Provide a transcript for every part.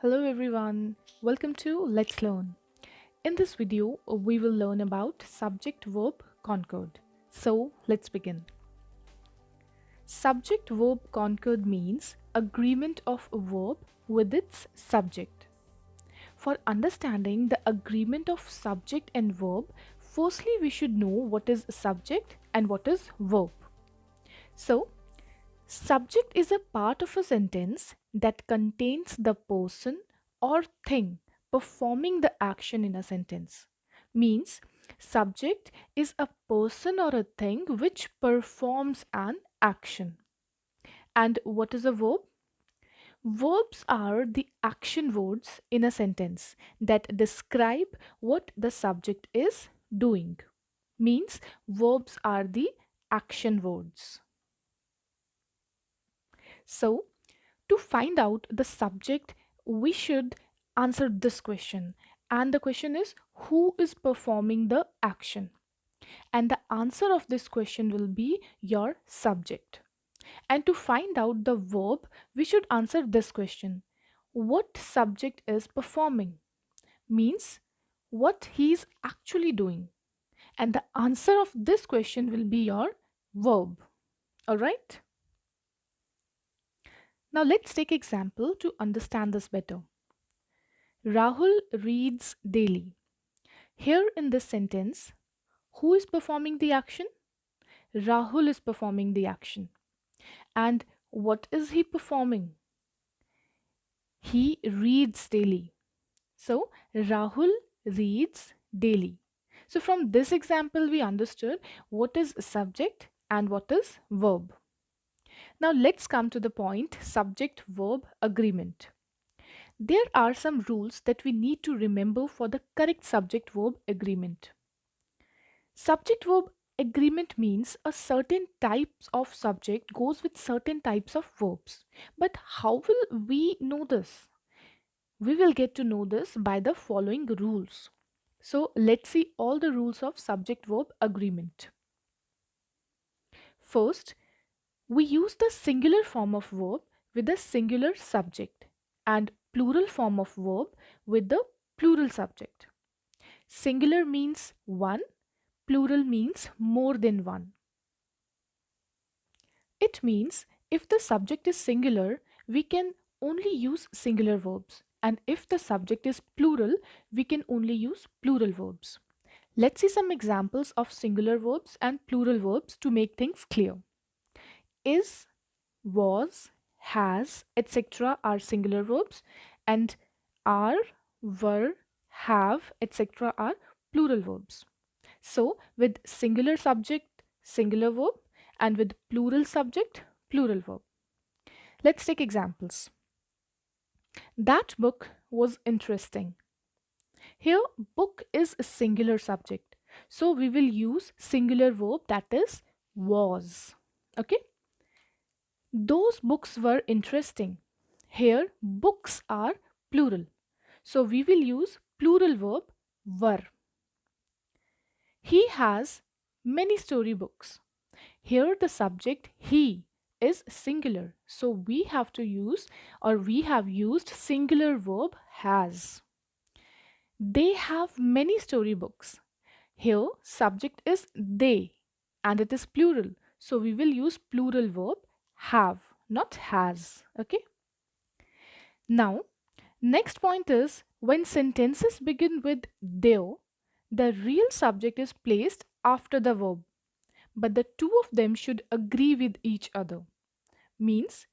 Hello everyone, welcome to Let's Learn. In this video, we will learn about Subject Verb Concord. So let's begin. Subject Verb Concord means agreement of a verb with its subject. For understanding the agreement of subject and verb, firstly we should know what is subject and what is verb. So, subject is a part of a sentence that contains the person or thing performing the action in a sentence. Means, subject is a person or a thing which performs an action. And what is a verb? Verbs are the action words in a sentence that describe what the subject is doing. Means, verbs are the action words. So, to find out the subject, we should answer this question. And the question is, who is performing the action? And the answer of this question will be your subject. And to find out the verb, we should answer this question. What subject is performing? Means what he is actually doing. And the answer of this question will be your verb. Alright? Now let's take example to understand this better. Rahul reads daily. Here in this sentence, who is performing the action? Rahul is performing the action. And what is he performing? He reads daily. So Rahul reads daily. So from this example, we understood what is subject and what is verb. Now let's come to the point subject verb agreement. There are some rules that we need to remember for the correct subject verb agreement. Subject verb agreement means a certain types of subject goes with certain types of verbs. But how will we know this? We will get to know this by the following rules. So let's see all the rules of subject verb agreement. First, we use the singular form of verb with the singular subject and plural form of verb with the plural subject. Singular means one, plural means more than one. It means if the subject is singular, we can only use singular verbs, and if the subject is plural, we can only use plural verbs. Let's see some examples of singular verbs and plural verbs to make things clear. Is, was, has, etc. are singular verbs, and are, were, have, etc. are plural verbs. So, with singular subject, singular verb, and with plural subject, plural verb. Let's take examples. That book was interesting. Here, book is a singular subject. So, we will use singular verb that is was. Okay? Those books were interesting. Here, books are plural. So, we will use plural verb were. He has many storybooks. Here, the subject he is singular. So, we have to use or we have used singular verb has. They have many storybooks. Here, subject is they and it is plural. So, we will use plural verb have, not has. Okay. Now, next point is when sentences begin with their, the real subject is placed after the verb, but the two of them should agree with each other. Means,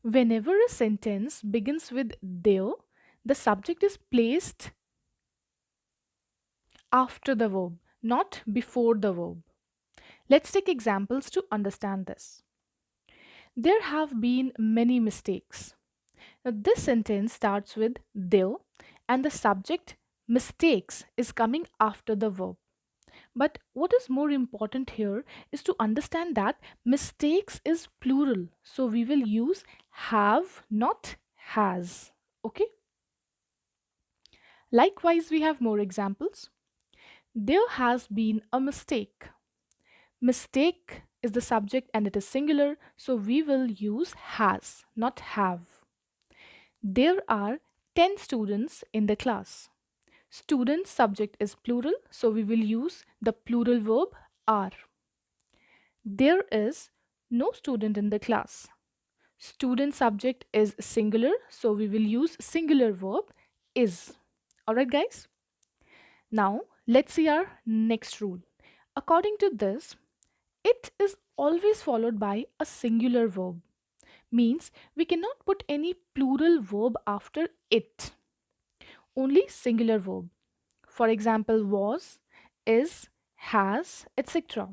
whenever a sentence begins with their, the subject is placed after the verb, not before the verb. Let's take examples to understand this. There have been many mistakes. Now, this sentence starts with there and the subject mistakes is coming after the verb. But what is more important here is to understand that mistakes is plural. So we will use have, not has. Okay. Likewise, we have more examples. There has been a mistake. Mistake is the subject and it is singular, so we will use has, not have. There are 10 students in the class. Student subject is plural, so we will use the plural verb are. There is no student in the class. Student subject is singular, so we will use singular verb is. Alright, guys? Now, let's see our next rule. According to this, it is always followed by a singular verb. Means we cannot put any plural verb after it. Only singular verb. For example, was, is, has, etc.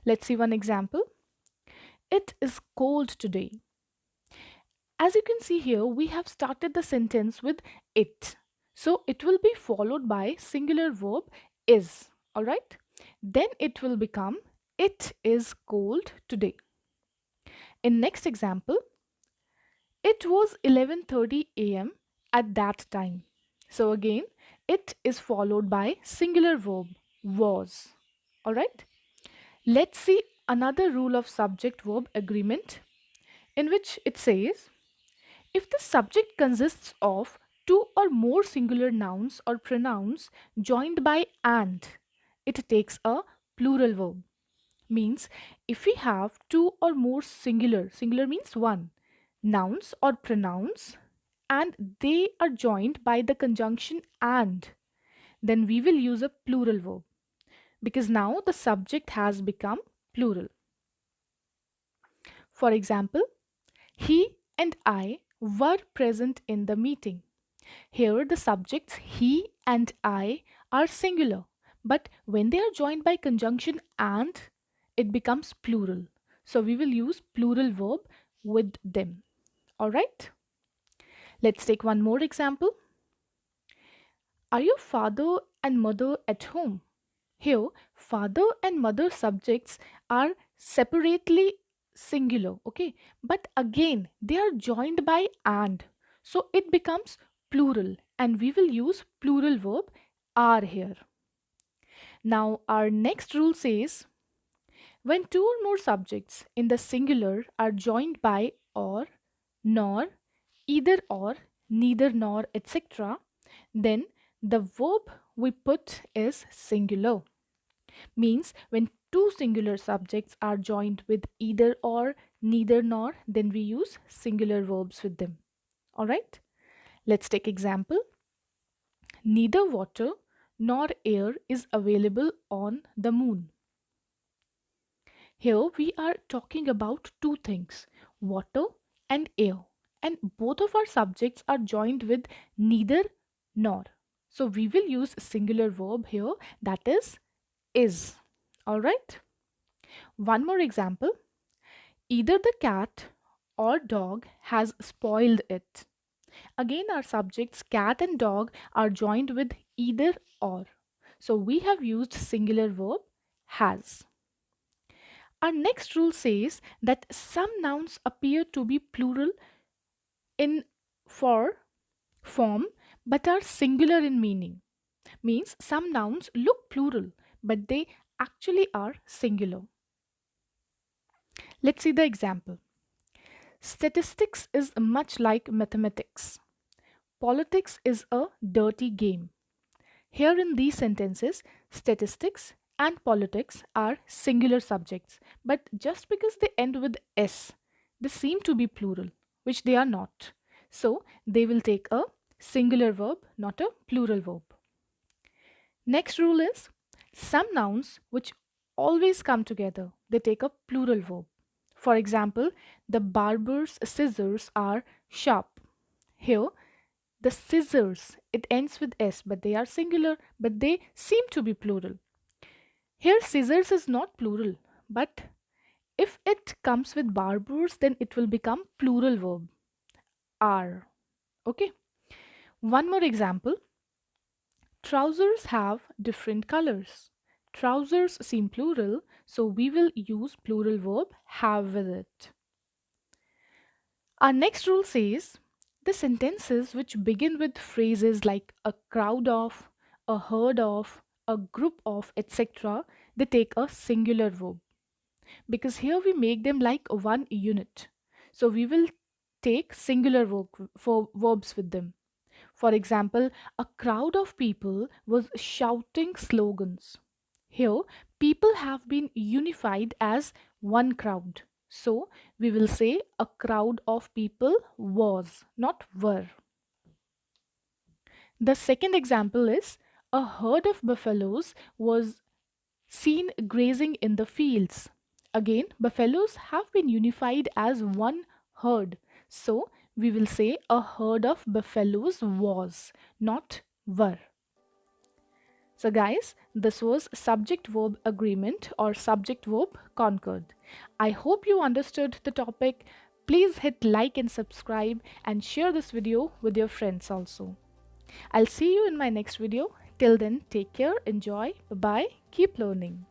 Let's see one example. It is cold today. As you can see here, we have started the sentence with it. So it will be followed by singular verb is. Alright? Then it will become it is cold today. In next example, it was 11:30 a.m. at that time. So again, it is followed by singular verb was. Alright? Let's see another rule of subject verb agreement in which it says if the subject consists of two or more singular nouns or pronouns joined by and, it takes a plural verb. Means if we have two or more singular means one, nouns or pronouns and they are joined by the conjunction and, then we will use a plural verb because now the subject has become plural. For example, he and I were present in the meeting. Here the subjects he and I are singular, but when they are joined by conjunction and, it becomes plural. So we will use plural verb with them. Alright? Let's take one more example. Are your father and mother at home? Here, father and mother subjects are separately singular, okay? But again, they are joined by and. So it becomes plural and we will use plural verb are here. Now, our next rule says when two or more subjects in the singular are joined by or, nor, either or, neither nor, etc., then the verb we put is singular. Means when two singular subjects are joined with either or, neither nor, then we use singular verbs with them. Alright? Let's take example. Neither water nor air is available on the moon. Here we are talking about two things, water and air. And both of our subjects are joined with neither nor. So we will use singular verb here, that is. Alright? One more example. Either the cat or dog has spoiled it. Again, our subjects cat and dog are joined with either or. So we have used singular verb has. Our next rule says that some nouns appear to be plural in form but are singular in meaning. Means some nouns look plural but they actually are singular. Let's see the example. Statistics is much like mathematics. Politics is a dirty game. Here in these sentences, statistics and politics are singular subjects, but just because they end with s, they seem to be plural, which they are not. So they will take a singular verb, not a plural verb. Next rule is some nouns which always come together, they take a plural verb. For example, the barber's scissors are sharp. Here, the scissors, it ends with s, but they are singular, but they seem to be plural. Here, scissors is not plural, but if it comes with barbers, then it will become plural verb, are. Okay. One more example. Trousers have different colors. Trousers seem plural, so we will use plural verb have with it. Our next rule says the sentences which begin with phrases like a crowd of, a herd of, a group of, etc., they take a singular verb because here we make them like one unit. So we will take singular verbs with them. For example, a crowd of people was shouting slogans. Here, people have been unified as one crowd. So, we will say a crowd of people was, not were. The second example is a herd of buffaloes was seen grazing in the fields. Again, buffaloes have been unified as one herd. So, we will say a herd of buffaloes was, not were. So, guys, this was subject verb agreement or subject verb concord. I hope you understood the topic. Please hit like and subscribe and share this video with your friends also. I'll see you in my next video. Till then, take care, enjoy, bye bye, keep learning.